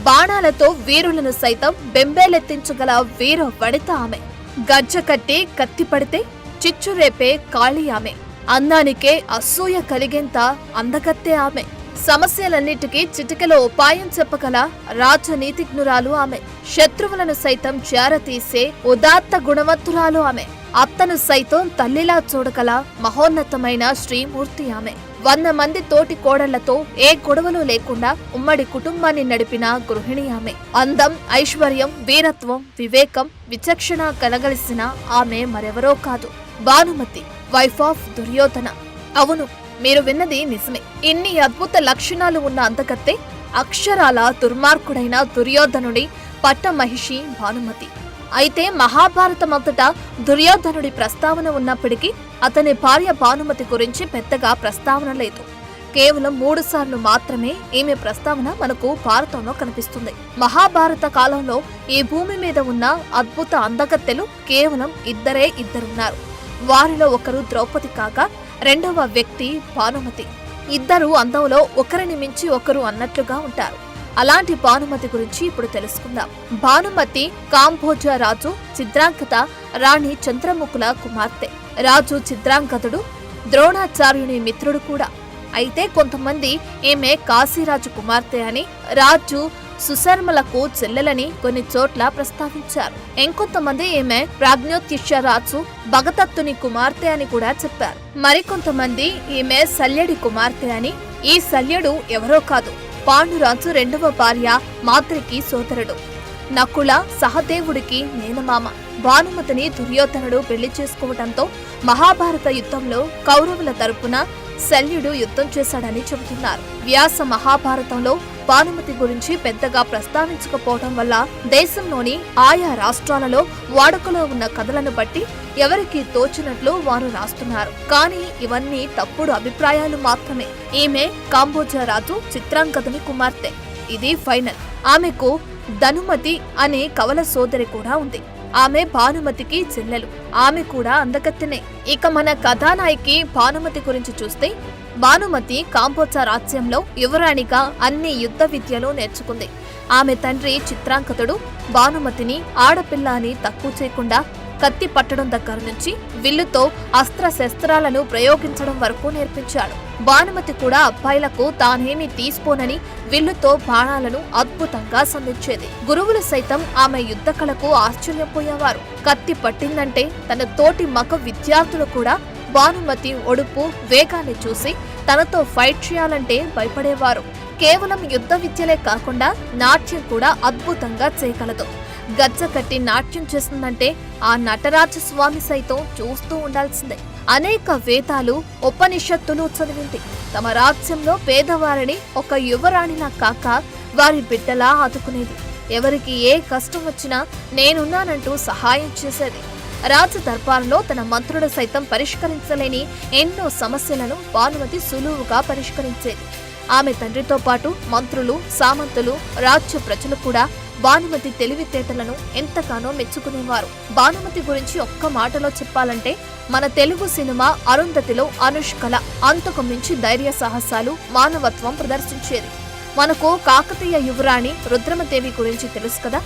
బాణాలతో వీరులను సైతం బెంబేలెత్తించగల వీర వనిత ఆమె. గజ్జ కట్టి కత్తి పడితే చిచ్చురేపే కాళీ ఆమె. అందానికే అసూయ కలిగేంత అందగత్తే ఆమె. సమస్యలన్నిటికీ చిటికెలో ఉపాయం చెప్పగల రాజనీతిజ్ఞురాలు ఆమె. శత్రువులను సైతం చేరతీసే ఉదాత్త గుణవంతురాలు ఆమె. అత్తను సైతం తల్లిలా చూడగల మహోన్నతమైన శ్రీమూర్తి ఆమె. 100 మంది తోటి కోడళ్లతో ఏ గొడవలు లేకుండా ఉమ్మడి కుటుంబాన్ని నడిపిన గృహిణి ఆమె. అందం, ఐశ్వర్యం, వీరత్వం, వివేకం, విచక్షణ కలగలిసిన ఆమె మరెవరో కాదు, భానుమతి, వైఫ్ ఆఫ్ దుర్యోధన. అవును, మీరు విన్నది నిజమే. ఇన్ని అద్భుత లక్షణాలు ఉన్న అందగత్తె అక్షరాల దుర్మార్గుడైన దుర్యోధనుడి పట్టమహిషి భానుమతి. అయితే మహాభారతమంతటా దుర్యోధనుడి ప్రస్తావన ఉన్నప్పటికీ అతని భార్య భానుమతి గురించి పెద్దగా ప్రస్తావన లేదు. కేవలం 3 సార్లు మాత్రమే ఈమె ప్రస్తావన మనకు భారతంలో కనిపిస్తుంది. మహాభారత కాలంలో ఈ భూమి మీద ఉన్న అద్భుత అందగత్తెలు కేవలం ఇద్దరున్నారు. వారిలో ఒకరు ద్రౌపది కాగా రెండవ వ్యక్తి భానుమతి. ఇద్దరు అందంలో ఒకరిని మించి ఒకరు అన్నట్లుగా ఉంటారు. అలాంటి భానుమతి గురించి ఇప్పుడు తెలుసుకుందాం. భానుమతి కాంభోజ రాజు చిత్రాంగద రాణి చంద్రముఖుల కుమార్తె. రాజు చిత్రాంగదుడు ద్రోణాచార్యుని మిత్రుడు కూడా. అయితే కొంతమంది ఈమె కాశీరాజు కుమార్తె అని, రాజు సుశర్మలకు చెల్లెలని కొన్ని చోట్ల ప్రస్తావించారు. ఇంకొంతమంది ఈమె ప్రాజ్ఞోత్తిష్య రాజు భగదత్తుని కుమార్తె అని కూడా చెప్పారు. మరికొంతమంది ఈమె శల్యుడి కుమార్తె అని. ఈ శల్యుడు ఎవరో కాదు, పాండురాజు రెండవ భార్య మాద్రికి సోదరుడు, నకుల సహదేవుడికి మేనమామ. భానుమతిని దుర్యోధనుడు పెళ్లి చేసుకోవడంతో మహాభారత యుద్ధంలో కౌరవుల తరపున శల్యుడు యుద్ధం చేశాడని చెబుతున్నారు. వ్యాస మహాభారతంలో భానుమతి గురించి పెద్దగా ప్రస్తావించకపోవడం వల్ల దేశంలోని ఆయా రాష్ట్రాలలో వాడుకలో ఉన్న కథలను బట్టి ఎవరికి తోచినట్లు వారు రాస్తున్నారు. కానీ ఇవన్నీ తప్పుడు అభిప్రాయాలు మాత్రమే. ఈమె కాంబోజ రాజు చిత్రాంగదుని కుమార్తె. ఇది ఫైనల్. ఆమెకు ధనుమతి అనే కవల సోదరి కూడా ఉంది. ఆమె భానుమతికి చెల్లెలు. ఆమె కూడా అందగత్తెనే. ఇక మన కథానాయకి భానుమతి గురించి చూస్తే, భానుమతి కాంబోజ రాజ్యంలో యువరాణిగా అన్ని యుద్ధ విద్యలు నేర్చుకుంది. ఆమె తండ్రి చిత్రాంగదుడు భానుమతిని ఆడపిల్ల అని తక్కువ చేయకుండా కత్తి పట్టడం దగ్గర నుంచి విల్లుతో అస్త్ర శస్త్రాలను ప్రయోగించడం వరకు నేర్పించాడు. భానుమతి కూడా అబ్బాయిలకు తానేమీ తీసుకోనని విల్లుతో బాణాలను అద్భుతంగా సంధించేది. గురువులు సైతం ఆమె యుద్ధ కళకు ఆశ్చర్యపోయేవారు. కత్తి పట్టిందంటే తన తోటి మగ విద్యార్థులు కూడా భానుమతి ఒడుపు, వేగాన్ని చూసి తనతో ఫైట్ చేయాలంటే భయపడేవారు. కేవలం యుద్ధ విద్యలే కాకుండా నాట్యం కూడా అద్భుతంగా చేయగలదు. గజ్జ కట్టి నాట్యం చేస్తుందంటే ఆ నటరాజ స్వామి సైతం చూస్తూ ఉండాల్సిందే. అనేక వేదాలు, ఉపనిషత్తులు చదివింది. తమ రాజ్యంలో పేదవారిని ఒక యువరాణిలా కాక వారి బిడ్డలా ఆదుకునేది. ఎవరికి ఏ కష్టం వచ్చినా నేనున్నానంటూ సహాయం చేసేది. రాజ దర్బార్లో తన మంత్రులు సైతం పరిష్కరించలేని ఎన్నో సమస్యలను భానుమతి సులువుగా పరిష్కరించేది. ఆమె తండ్రితో పాటు మంత్రులు, సామంతులు, రాజ్య ప్రజలు కూడా భానుమతి తెలివితేటలను ఎంతగానో మెచ్చుకునేవారు. భానుమతి గురించి ఒక్క మాటలో చెప్పాలంటే, మన తెలుగు సినిమా అరుంధతిలో అనుష్కల అంతకు మించి ధైర్య సాహసాలు, మానవత్వం ప్రదర్శించేది. మనకు కాకతీయ యువరాణి రుద్రమదేవి గురించి తెలుసు కదా.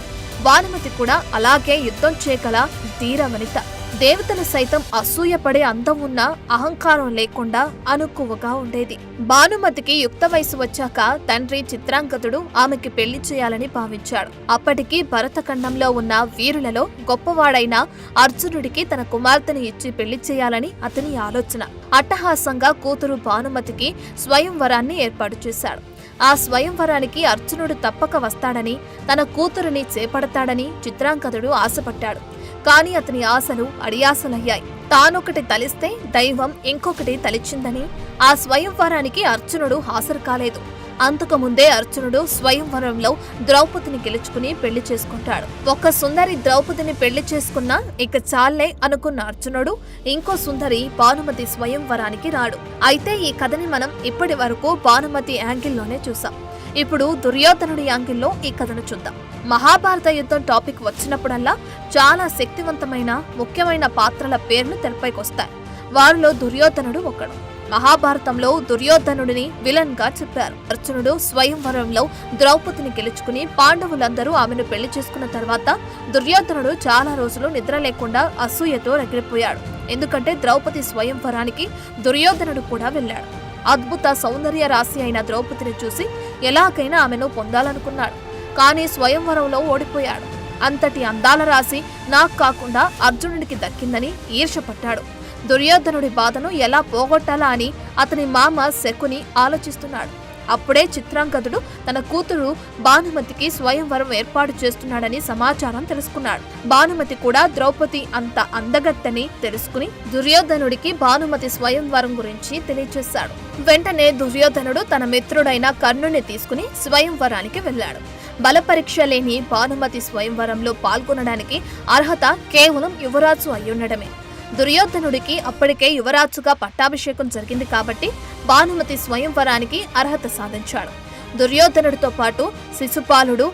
భానుమతి కూడా అలాగే యుద్ధం చేయగల ధీర వనిత. దేవతలు సైతం అసూయపడే అందం ఉన్న అహంకారం లేకుండా అనుకువగా ఉండేది. భానుమతికి యుక్త వయసు వచ్చాక తండ్రి చిత్రాంగదుడు ఆమెకి పెళ్లి చేయాలని భావించాడు. అప్పటికి భరతఖండంలో ఉన్న వీరులలో గొప్పవాడైన అర్జునుడికి తన కుమార్తెను ఇచ్చి పెళ్లి చేయాలని అతని ఆలోచన. అట్టహాసంగా కూతురు భానుమతికి స్వయంవరాన్ని ఏర్పాటు చేశాడు. ఆ స్వయంవరానికి అర్జునుడు తప్పక వస్తాడని, తన కూతురుని చేపడతాడని చిత్రాంగదుడు ఆశపడ్డాడు. కాని అతని ఆశలు అడియాసలయ్యాయి. తానొకటి తలిస్తే దైవం ఇంకొకటి తలిచిందని ఆ స్వయంవరానికి అర్జునుడు హాజరు కాలేదు. అంతకుముందే అర్జునుడు స్వయంవరంలో ద్రౌపదిని గెలుచుకుని పెళ్లి చేసుకుంటాడు. ఒక సుందరి ద్రౌపదిని పెళ్లి చేసుకున్నా ఇక చాలే అనుకున్న అర్జునుడు ఇంకో సుందరి భానుమతి స్వయంవరానికి రాడు. అయితే ఈ కథని మనం ఇప్పటి వరకు భానుమతి యాంగిల్లోనే చూసాం. ఇప్పుడు దుర్యోధనుడి యాంగిల్లో ఈ కథను చూద్దాం. మహాభారత యుద్ధం టాపిక్ వచ్చినప్పుడల్లా చాలా శక్తివంతమైన ముఖ్యమైన పాత్రల పేర్లు తెరపైకొస్తాయి. వారిలో దుర్యోధనుడు ఒకడు. మహాభారతంలో దుర్యోధనుడిని విలన్ గా చెప్పారు. అర్జునుడు స్వయంవరంలో ద్రౌపదిని గెలుచుకుని పాండవులందరూ ఆమెను పెళ్లి చేసుకున్న తర్వాత దుర్యోధనుడు చాలా రోజులు నిద్ర లేకుండా అసూయతో రగిలిపోయాడు. ఎందుకంటే ద్రౌపది స్వయంవరానికి దుర్యోధనుడు కూడా వెళ్ళాడు. అద్భుత సౌందర్య రాశి అయిన ద్రౌపదిని చూసి ఎలాగైనా ఆమెను పొందాలనుకున్నాడు. కానీ స్వయంవరంలో ఓడిపోయాడు. అంతటి అందాల రాశి నాకు కాకుండా అర్జునుడికి దక్కిందని ఈర్ష్యపడ్డాడు. దుర్యోధనుడి బాధను ఎలా పోగొట్టాలా అని అతని మామ శకుని ఆలోచిస్తున్నాడు. అప్పుడే చిత్రాంగదుడు తన కూతురు భానుమతికి స్వయంవరం ఏర్పాటు చేస్తున్నాడని సమాచారం తెలుసుకున్నాడు. భానుమతి కూడా ద్రౌపది అంత అందగత్తని తెలుసుకుని దుర్యోధనుడికి భానుమతి స్వయంవరం గురించి తెలియచేశాడు. వెంటనే దుర్యోధనుడు తన మిత్రుడైన కర్ణుని తీసుకుని స్వయంవరానికి వెళ్లాడు. బలపరీక్ష లేని భానుమతి స్వయంవరంలో పాల్గొనడానికి అర్హత కేవలం యువరాజు అయ్యుండడమే. దుర్యోధనుడికి అప్పటికే యువరాజుగా పట్టాభిషేకం జరిగింది కాబట్టి భానుమతి స్వయంవరానికి అర్హత సాధించాడు. దుర్యోధనుడితో పాటు శిశుపాలుడు,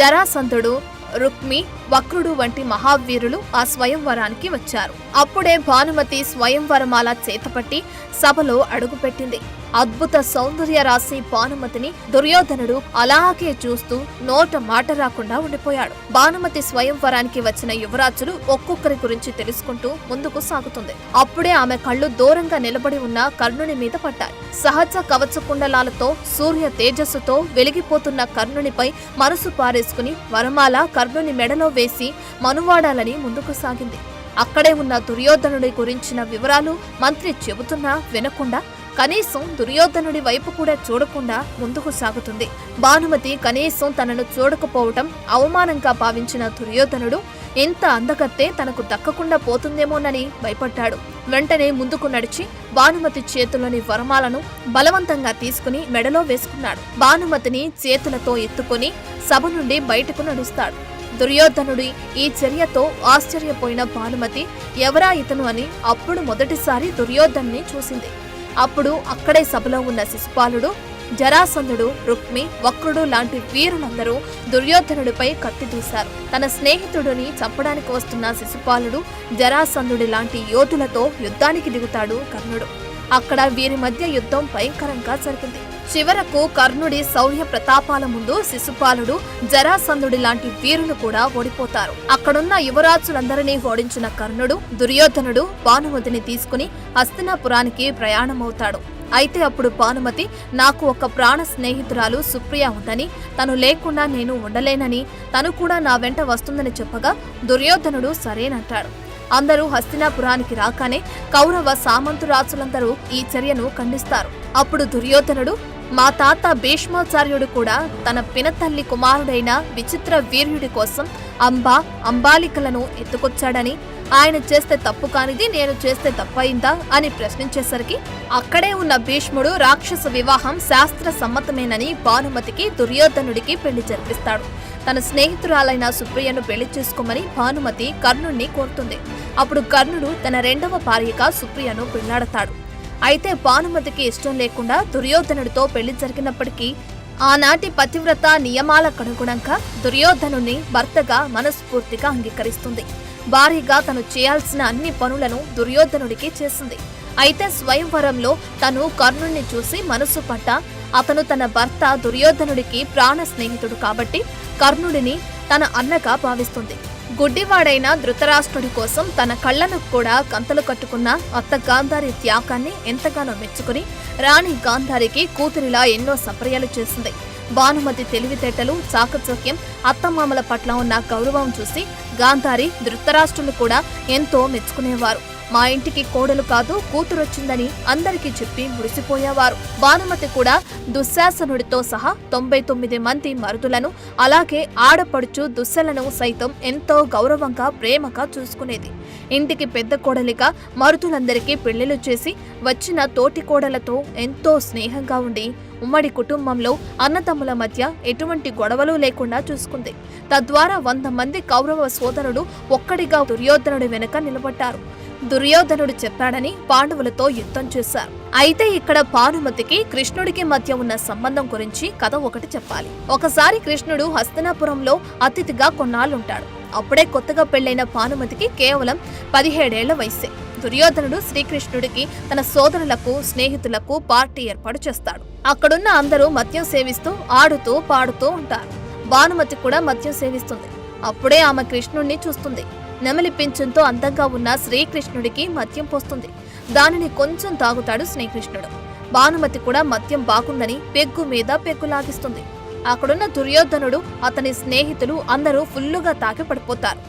జరాసంధుడు, రుక్మి, వక్రుడు వంటి మహావీరులు ఆ స్వయంవరానికి వచ్చారు. అప్పుడే భానుమతి స్వయంవరమాల చేతపట్టి సభలో అడుగుపెట్టింది. అద్భుత సౌందర్య రాశి భానుమతిని దుర్యోధనుడు అలాగే చూస్తూ నోట మాట రాకుండా ఉండిపోయాడు. భానుమతి స్వయంవరానికి వచ్చిన యువరాజులు ఒక్కొక్కరి గురించి తెలుసుకుంటూ ముందుకు సాగుతుంది. అప్పుడే ఆమె కళ్ళు దూరంగా నిలబడి ఉన్న కర్ణుని మీద పడ్డాయి. సహజ కవచ కుండలాలతో సూర్య తేజస్సుతో వెలిగిపోతున్న కర్ణునిపై మనసు పారేసుకుని వరమాల కర్ణుని మెడలో వేసి మనువాడాలని ముందుకు సాగింది. అక్కడే ఉన్న దుర్యోధనుడి గురించిన వివరాలు మంత్రి చెబుతున్నా వినకుండా కనీసం దుర్యోధనుడి వైపు కూడా చూడకుండా ముందుకు సాగుతుంది. భానుమతి కనీసం తనను చూడకపోవటం అవమానంగా భావించిన దుర్యోధనుడు ఎంత అందగత్తే తనకు దక్కకుండా పోతుందేమోనని భయపడ్డాడు. వెంటనే ముందుకు నడిచి భానుమతి చేతుల్లోని వరమాలను బలవంతంగా తీసుకుని మెడలో వేసుకున్నాడు. భానుమతిని చేతులతో ఎత్తుకుని సభ నుండి బయటకు నడుస్తాడు. దుర్యోధనుడి ఈ చర్యతో ఆశ్చర్యపోయిన భానుమతి ఎవరా ఇతను అని అప్పుడు మొదటిసారి దుర్యోధనుని చూసింది. అప్పుడు అక్కడే సభలో ఉన్న శిశుపాలుడు, జరాసంధుడు, రుక్మి, వక్రుడు లాంటి వీరులందరూ దుర్యోధనుడిపై కత్తి దూశారు. తన స్నేహితుడిని చంపడానికి వస్తున్న శిశుపాలుడు, జరాసంధుడి లాంటి యోధులతో యుద్ధానికి దిగుతాడు కర్ణుడు. అక్కడ వీరి మధ్య యుద్ధం భయంకరంగా జరిగింది. చివరకు కర్ణుడి శౌర్య ప్రతాపాల ముందు శిశుపాలుడు, జరాసంధుడి లాంటి వీరులు కూడా ఓడిపోతారు. అక్కడున్న యువరాజులందరినీ ఓడించిన కర్ణుడు, దుర్యోధనుడు భానుమతిని తీసుకుని హస్తినాపురానికి ప్రయాణమవుతాడు. అయితే అప్పుడు భానుమతి, నాకు ఒక ప్రాణ స్నేహితురాలు సుప్రియ ఉందని, తను లేకుండా నేను ఉండలేనని, తను కూడా నా వెంట వస్తుందని చెప్పగా దుర్యోధనుడు సరేనంటాడు. అందరూ హస్తినాపురానికి రాగానే కౌరవ సామంతురాజులందరూ ఈ చర్యను ఖండిస్తారు. అప్పుడు దుర్యోధనుడు, మా తాత భీష్మాచార్యుడు కూడా తన పినతల్లి కుమారుడైన విచిత్ర వీర్యుడి కోసం అంబాలికలను ఎత్తుకొచ్చాడని, ఆయన చేస్తే తప్పు కానిది నేను చేస్తే తప్పయిందా అని ప్రశ్నించేసరికి అక్కడే ఉన్న భీష్ముడు రాక్షస వివాహం శాస్త్ర సమ్మతమేనని భానుమతికి దుర్యోధనుడికి పెళ్లి జరిపిస్తాడు. తన స్నేహితురాలైన సుప్రియను పెళ్లి చేసుకోమని భానుమతి కర్ణుణ్ణి కోరుతుంది. అప్పుడు కర్ణుడు తన రెండవ భార్యగా సుప్రియను పెళ్లాడతాడు. అయితే భానుమతికి ఇష్టం లేకుండా దుర్యోధనుడితో పెళ్లి జరిగినప్పటికీ ఆనాటి పతివ్రత నియమాలకనుగుణంగా దుర్యోధనుని భర్తగా మనస్ఫూర్తిగా అంగీకరిస్తుంది. భారీగా తను చేయాల్సిన అన్ని పనులను దుర్యోధనుడికి చేసింది. అయితే స్వయంవరంలో తను కర్ణుణ్ణి చూసి మనసు పట్ట అతను తన భర్త దుర్యోధనుడికి ప్రాణ స్నేహితుడు కాబట్టి కర్ణుడిని తన అన్నగా భావిస్తుంది. గుడ్డివాడైన ధృతరాష్ట్రుడి కోసం తన కళ్లను కూడా కంతలు కట్టుకున్న అత్త గాంధారి త్యాగాన్ని ఎంతగానో మెచ్చుకుని రాణి గాంధారికి కూతురిలా ఎన్నో సపర్యలు చేసింది. భానుమతి తెలివితేటలు, చాకచక్యం, అత్తమామల పట్ల ఉన్న గౌరవం చూసి గాంధారి, ధృతరాష్ట్రులు కూడా ఎంతో మెచ్చుకునేవారు. మా ఇంటికి కోడలు కాదు కూతురొచ్చిందని అందరికీ చెప్పి మురిసిపోయేవారు. భానుమతి కూడా దుశ్శాసనుడితో సహా 99 మంది మరుదులను, అలాగే ఆడపడుచు దుశ్శలను సైతం ఎంతో గౌరవంగా ప్రేమగా చూసుకునేది. ఇంటికి పెద్ద కోడలిగా మరుదులందరికీ పెళ్లిళ్లు చేసి వచ్చిన తోటి కోడలతో ఎంతో స్నేహంగా ఉండి ఉమ్మడి కుటుంబంలో అన్నదమ్ముల మధ్య ఎటువంటి గొడవలు లేకుండా చూసుకుంది. తద్వారా 100 మంది కౌరవ సోదరుడు ఒక్కడిగా దుర్యోధనుడి వెనుక నిలబడ్డారు. దుర్యోధనుడు చెప్పాడని పాండవులతో యుద్ధం చేశారు. అయితే ఇక్కడ భానుమతికి కృష్ణుడికి మధ్య ఉన్న సంబంధం గురించి కథ ఒకటి చెప్పాలి. ఒకసారి కృష్ణుడు హస్తినాపురంలో అతిథిగా కొన్నాళ్ళుంటాడు. అప్పుడే కొత్తగా పెళ్లైన భానుమతికి కేవలం 17 ఏళ్ల వయసే. దుర్యోధనుడు శ్రీకృష్ణుడికి తన సోదరులకు స్నేహితులకు పార్టీ ఏర్పాటు చేస్తాడు. అక్కడున్న అందరూ మద్యం సేవిస్తూ ఆడుతూ పాడుతూ ఉంటారు. భానుమతి కూడా మద్యం సేవిస్తుంది. అప్పుడే ఆమె కృష్ణుణ్ణి చూస్తుంది. నెమలి పింఛంతో అందంగా ఉన్న శ్రీకృష్ణుడికి మద్యం పోస్తుంది. దానిని కొంచెం తాగుతాడు శ్రీకృష్ణుడు. భానుమతి కూడా మద్యం బాగుందని పెగ్గు మీద పెగ్గు లాగిస్తుంది. అక్కడున్న దుర్యోధనుడు అతని స్నేహితులు అందరూ ఫుల్లుగా తాగి పడిపోతారు.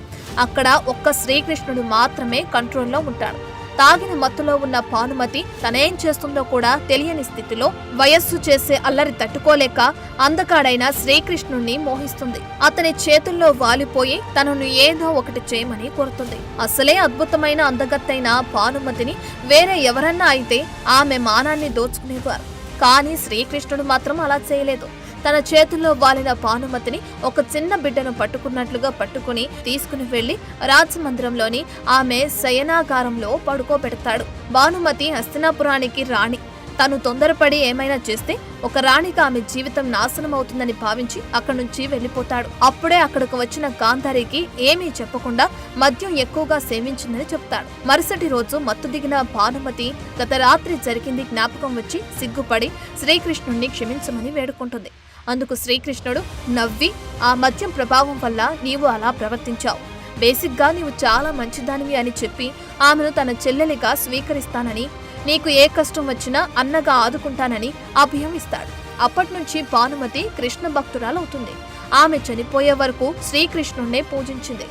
అక్కడ ఒక్క శ్రీకృష్ణుడు మాత్రమే కంట్రోల్లో ఉంటాడు. తాగిన మత్తులో ఉన్న భానుమతి తనేం చేస్తుందో కూడా తెలియని స్థితిలో వయస్సు చేసే అల్లరి తట్టుకోలేక అందగాడైన శ్రీకృష్ణుణ్ణి మోహిస్తుంది. అతని చేతుల్లో వాలిపోయి తనను ఏదో ఒకటి చేయమని కోరుతుంది. అసలే అద్భుతమైన అందగత్తైన భానుమతిని వేరే ఎవరన్నా అయితే ఆమె మానాన్ని దోచుకునేవారు. కానీ శ్రీకృష్ణుడు మాత్రం అలా చేయలేదు. తన చేతుల్లో వాలిన భానుమతిని ఒక చిన్న బిడ్డను పట్టుకున్నట్లుగా పట్టుకుని తీసుకుని వెళ్లి రాజమందిరంలోని ఆమె శయనాగారంలో పడుకోబెడతాడు. భానుమతి హస్తినాపురానికి రాణి. తను తొందరపడి ఏమైనా చేస్తే ఒక రాణిగా ఆమె జీవితం నాశనం అవుతుందని భావించి అక్కడి నుంచి వెళ్లిపోతాడు. అప్పుడే అక్కడకు వచ్చిన గాంధారికి ఏమీ చెప్పకుండా మద్యం ఎక్కువగా సేవించిందని చెప్తాడు. మరుసటి రోజు మత్తు దిగిన భానుమతి గత రాత్రి జరిగింది జ్ఞాపకం వచ్చి సిగ్గుపడి శ్రీకృష్ణుణ్ణి క్షమించమని వేడుకుంటుంది. అందుకు శ్రీకృష్ణుడు నవ్వి, ఆ మద్యం ప్రభావం వల్ల నీవు అలా ప్రవర్తించావు. బేసిక్గా నీవు చాలా మంచిదానివి అని చెప్పి ఆమెను తన చెల్లెలిగా స్వీకరిస్తానని, నీకు ఏ కష్టం వచ్చినా అన్నగా ఆదుకుంటానని అభయం ఇస్తాడు. అప్పట్నుంచి భానుమతి కృష్ణ భక్తురాలవుతుంది. ఆమె చనిపోయే వరకు శ్రీకృష్ణుణ్ణే పూజించింది.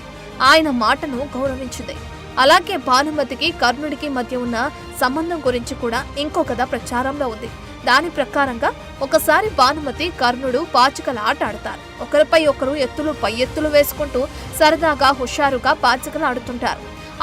ఆయన మాటను గౌరవించింది. అలాగే భానుమతికి కర్ణుడికి మధ్య ఉన్న సంబంధం గురించి కూడా ఇంకో కథ ప్రచారంలో ఉంది. దాని ప్రకారంగా ఒకసారి భానుమతి కర్ణుడు పాచికల ఆట ఆడతారు. ఒకరిపై ఒకరు ఎత్తులు పై ఎత్తులు వేసుకుంటూ సరదాగా హుషారుగా పాచికలు ఆడుతుంటారు.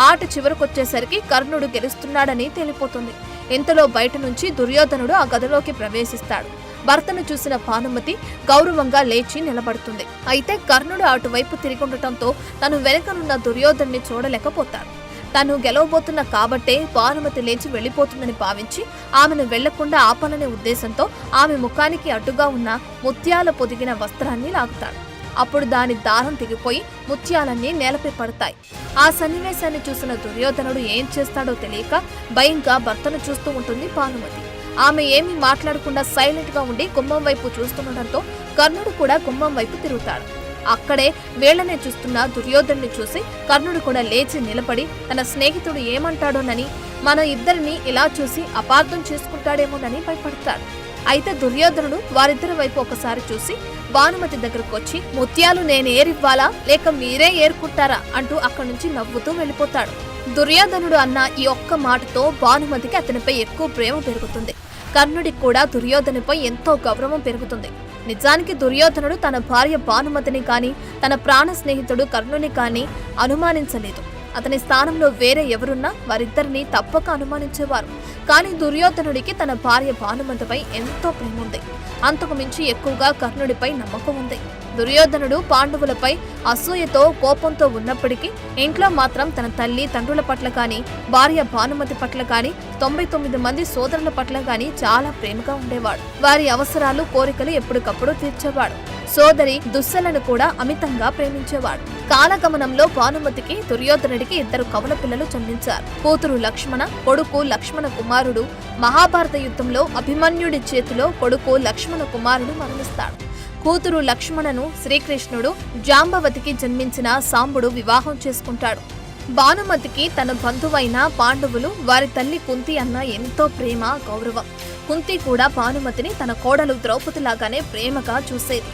ఆట చివరికొచ్చేసరికి కర్ణుడు గెలుస్తున్నాడని తెలిపోతుంది. ఇంతలో బయట నుంచి దుర్యోధనుడు ఆ గదిలోకి ప్రవేశిస్తాడు. భర్తను చూసిన భానుమతి గౌరవంగా లేచి నిలబడుతుంది. అయితే కర్ణుడు అటువైపు తిరిగుండటంతో తను వెనకనున్న దుర్యోధనుని చూడలేకపోతాడు. తను గెలవబోతున్న కాబట్టే భానుమతి లేచి వెళ్లిపోతుందని భావించి ఆమెను వెళ్లకుండా ఆపాలనే ఉద్దేశంతో ఆమె ముఖానికి అడ్డుగా ఉన్న ముత్యాల పొదిగిన వస్త్రాన్ని లాగుతాడు. అప్పుడు దాని దారం తెగిపోయి ముత్యాలన్నీ నేలపై పడతాయి. ఆ సన్నివేశాన్ని చూసిన దుర్యోధనుడు ఏం చేస్తాడో తెలియక భయంగా భర్తను చూస్తూ ఉంటుంది భానుమతి. ఆమె ఏమీ మాట్లాడకుండా సైలెంట్ గా ఉండి గుమ్మం వైపు చూస్తుండటంతో కర్ణుడు కూడా గుమ్మం వైపు తిరుగుతాడు. అక్కడే వేళ్లనే చూస్తున్న దుర్యోధనుని చూసి కర్ణుడు కూడా లేచి నిలబడి తన స్నేహితుడు ఏమంటాడోనని, మన ఇద్దరిని ఇలా చూసి అపార్థం చేసుకుంటాడేమోనని భయపడతాడు. అయితే దుర్యోధనుడు వారిద్దరి వైపు ఒకసారి చూసి భానుమతి దగ్గరకు వచ్చి, ముత్యాలు నేనేరివ్వాలా లేక మీరే ఏరుకుంటారా అంటూ అక్కడి నుంచి నవ్వుతూ వెళ్లిపోతాడు. దుర్యోధనుడు అన్న ఈ ఒక్క మాటతో భానుమతికి అతనిపై ఎక్కువ ప్రేమ పెరుగుతుంది. కర్ణుడికి కూడా దుర్యోధనుపై ఎంతో గౌరవం పెరుగుతుంది. నిజానికి దుర్యోధనుడు తన భార్య భానుమతిని కానీ తన ప్రాణ స్నేహితుడు కర్ణుని కానీ అనుమానించలేదు. అతని స్థానంలో వేరే ఎవరున్నా వారిద్దరిని తప్పక అనుమానించేవారు. కానీ దుర్యోధనుడికి తన భార్య భానుమతిపై ఎంతో ప్రేమ ఉంది. అంతకు మించి ఎక్కువగా కర్ణుడిపై నమ్మకం ఉంది. దుర్యోధనుడు పాండవులపై అసూయతో కోపంతో ఉన్నప్పటికీ ఇంట్లో మాత్రం తన తల్లి తండ్రుల పట్ల కానీ భార్య భానుమతి పట్ల కానీ 99 మంది సోదరుల పట్ల కానీ చాలా ప్రేమగా ఉండేవాడు. వారి అవసరాలు కోరికలు ఎప్పటికప్పుడు తీర్చేవాడు. సోదరి దుస్సలను కూడా అమితంగా ప్రేమించేవాడు. కాలగమనంలో భానుమతికి దుర్యోధనుడికి 2 కవల పిల్లలు జన్మించారు. కూతురు లక్ష్మణ, కొడుకు లక్ష్మణ కుమారుడు. మహాభారత యుద్ధంలో అభిమన్యుడి చేతిలో కొడుకు లక్ష్మణ కుమారుడు మరణిస్తాడు. కూతురు లక్ష్మణను శ్రీకృష్ణుడు జాంబవతికి జన్మించిన సాంబుడు వివాహం చేసుకుంటాడు. భానుమతికి తన బంధువైన పాండవులు వారి తల్లి కుంతి అన్న ఎంతో ప్రేమ, గౌరవం. కుంతి కూడా భానుమతిని తన కోడలు ద్రౌపదిలాగానే ప్రేమగా చూసేది.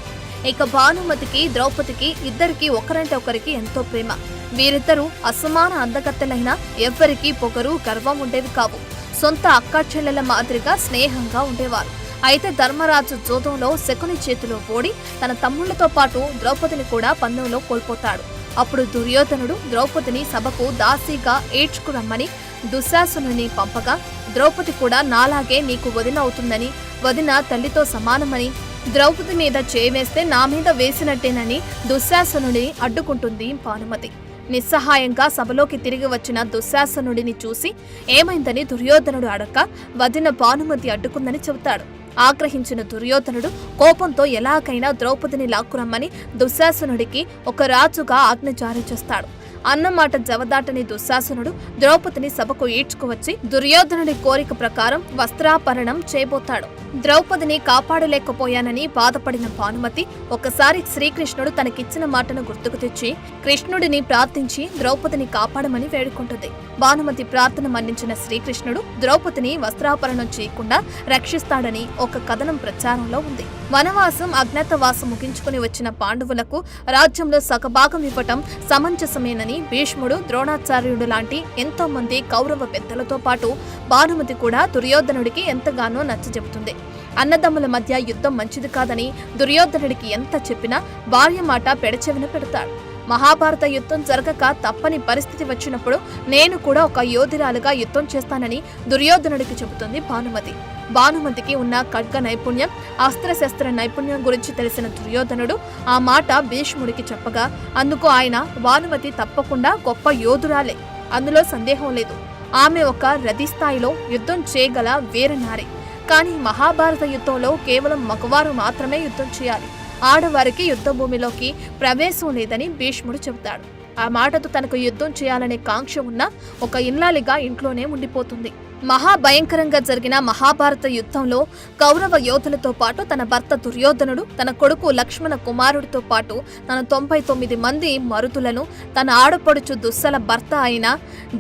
ఇక భానుమతికి ద్రౌపదికి ఇద్దరికి ఒకరంటే ఒకరికి ఎంతో ప్రేమ. వీరిద్దరూ అసమాన అందగత్తెలైనా ఎవ్వరికీ పొగరు, గర్వం ఉండేవి కావు. సొంత అక్కా చెల్లెల మాదిరిగా స్నేహంగా ఉండేవారు. అయితే ధర్మరాజు జోదంలో శకుని చేతిలో ఓడి తన తమ్ముళ్లతో పాటు ద్రౌపదిని కూడా పందెంలో కోల్పోతాడు. అప్పుడు దుర్యోధనుడు ద్రౌపదిని సభకు దాసీగా ఏడ్చుకురమ్మని దుశ్శాసనుని పంపగా, ద్రౌపది కూడా నాలాగే నీకు వదిన అవుతుందని, వదిన తల్లితో సమానమని, ద్రౌపది మీద చేవేస్తే నా మీద వేసినట్టేనని దుశ్శాసనుని అడ్డుకుంటుంది భానుమతి. నిస్సహాయంగా సభలోకి తిరిగి వచ్చిన దుశ్శాసనుడిని చూసి ఏమైందని దుర్యోధనుడు అడక్క వదిన భానుమతి అడ్డుకుందని చెబుతాడు. ఆగ్రహించిన దుర్యోధనుడు కోపంతో ఎలాగైనా ద్రౌపదిని లాక్కురమ్మని దుశ్శాసనుడికి ఒక రాజుగా ఆజ్ఞ జారీ చేస్తాడు. అన్నమాట జవదాటని దుశ్శాసనుడు ద్రౌపదిని సభకు ఈడ్చుకువచ్చి దుర్యోధనుడి కోరిక ప్రకారం వస్త్రాపరణం చేయబోతాడు. ద్రౌపదిని కాపాడలేకపోయానని బాధపడిన భానుమతి ఒకసారి శ్రీకృష్ణుడు తనకిచ్చిన మాటను గుర్తుకు తెచ్చి కృష్ణుడిని ప్రార్థించి ద్రౌపదిని కాపాడమని వేడుకుంటుంది. భానుమతి ప్రార్థన మన్నించిన శ్రీకృష్ణుడు ద్రౌపదిని వస్త్రాపరణం చేయకుండా రక్షిస్తాడని ఒక కథనం ప్రచారంలో ఉంది. వనవాసం అజ్ఞాతవాసం ముగించుకుని వచ్చిన పాండవులకు రాజ్యంలో సగభాగం ఇవ్వటం సమంజసమేనని భీష్ముడు, ద్రోణాచార్యుడు లాంటి ఎంతో మంది కౌరవ పెద్దలతో పాటు భానుమతి కూడా దుర్యోధనుడికి ఎంతగానో నచ్చజెబుతుంది. అన్నదమ్ముల మధ్య యుద్ధం మంచిది కాదని దుర్యోధనుడికి ఎంత చెప్పినా భార్య మాట పెడచెవిన పెడతాడు. మహాభారత యుద్ధం జరగక తప్పని పరిస్థితి వచ్చినప్పుడు నేను కూడా ఒక యోధురాలుగా యుద్ధం చేస్తానని దుర్యోధనుడికి చెబుతుంది భానుమతి. భానుమతికి ఉన్న ఖడ్గ నైపుణ్యం, అస్త్రశస్త్ర నైపుణ్యం గురించి తెలిసిన దుర్యోధనుడు ఆ మాట భీష్ముడికి చెప్పగా అందుకు ఆయన భానుమతి తప్పకుండా గొప్ప యోధురాలే, అందులో సందేహం లేదు. ఆమె ఒక రథి స్థాయిలో యుద్ధం చేయగల వీరనారి. కానీ మహాభారత యుద్ధంలో కేవలం మగవారు మాత్రమే యుద్ధం చేయాలి, ఆడవారికి యుద్ధ భూమిలోకి ప్రవేశం లేదని భీష్ముడు చెబుతాడు. ఆ మాటతో తనకు యుద్ధం చేయాలనే కాంక్ష ఉన్న ఒక ఇల్లాలిగా ఇంట్లోనే ఉండిపోతుంది. మహాభయంకరంగా జరిగిన మహాభారత యుద్ధంలో కౌరవ యోధులతో పాటు తన భర్త దుర్యోధనుడు, తన కొడుకు లక్ష్మణ కుమారుడితో పాటు తన 99 మంది మరుదులను, తన ఆడపడుచు దుస్సల భర్త అయిన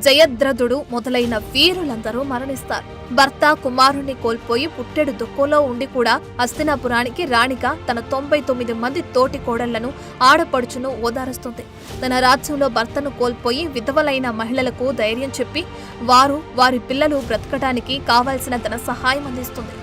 జయద్రథుడు మొదలైన వీరులందరూ మరణిస్తారు. భర్త కుమారుణ్ణి కోల్పోయి పుట్టెడు దుఃఖంలో ఉండి కూడా హస్తినాపురానికి రాణిగా తన 99 మంది తోటి కోడళ్లను, ఆడపడుచును ఓదారుస్తుంది. తన రాజ్యంలో భర్తను కోల్పోయి విధవలైన మహిళలకు ధైర్యం చెప్పి వారి పిల్లలు బ్రతకడానికి కావాల్సిన ధన సహాయం అందిస్తుంది.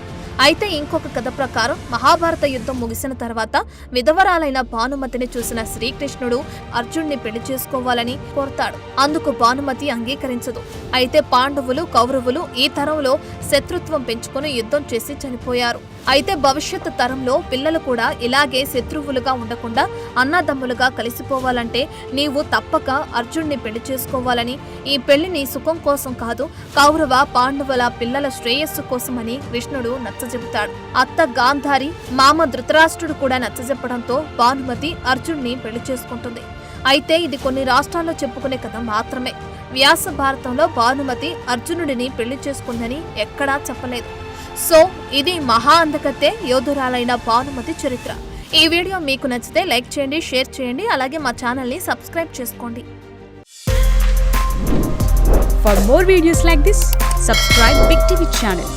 అయితే ఇంకొక కథ ప్రకారం మహాభారత యుద్ధం ముగిసిన తర్వాత విధవరాలైన భానుమతిని చూసిన శ్రీకృష్ణుడు అర్జున్ని పెళ్లి చేసుకోవాలని కోరతాడు. అందుకు భానుమతి అంగీకరించదు. అయితే పాండవులు, కౌరవులు ఈ తరంలో శత్రుత్వం పెంచుకుని యుద్ధం చేసి చనిపోయారు. అయితే భవిష్యత్తు తరంలో పిల్లలు కూడా ఇలాగే శత్రువులుగా ఉండకుండా అన్నదమ్ములుగా కలిసిపోవాలంటే నీవు తప్పక అర్జున్ని పెళ్లి చేసుకోవాలని, ఈ పెళ్లి నీ సుఖం కోసం కాదు, కౌరవ పాండవుల పిల్లల శ్రేయస్సు కోసమని కృష్ణుడు నచ్చజెబుతాడు. అత్త గాంధారి, మామ ధృతరాష్ట్రుడు కూడా నచ్చజెప్పడంతో భానుమతి అర్జున్ని పెళ్లి చేసుకుంటుంది. అయితే ఇది కొన్ని రాష్ట్రాల్లో చెప్పుకునే కథ మాత్రమే. వ్యాస భారతంలో భానుమతి అర్జునుడిని పెళ్లి చేసుకుందని ఎక్కడా చెప్పలేదు. సో ఇది మహా అందకతే యోధురాలైన భానుమతి చరిత్ర. ఈ వీడియో మీకు నచ్చితే లైక్ చేయండి, షేర్ చేయండి, అలాగే మా ఛానల్ని సబ్స్క్రైబ్ చేసుకోండి. For more videos like this, subscribe Big TV channel.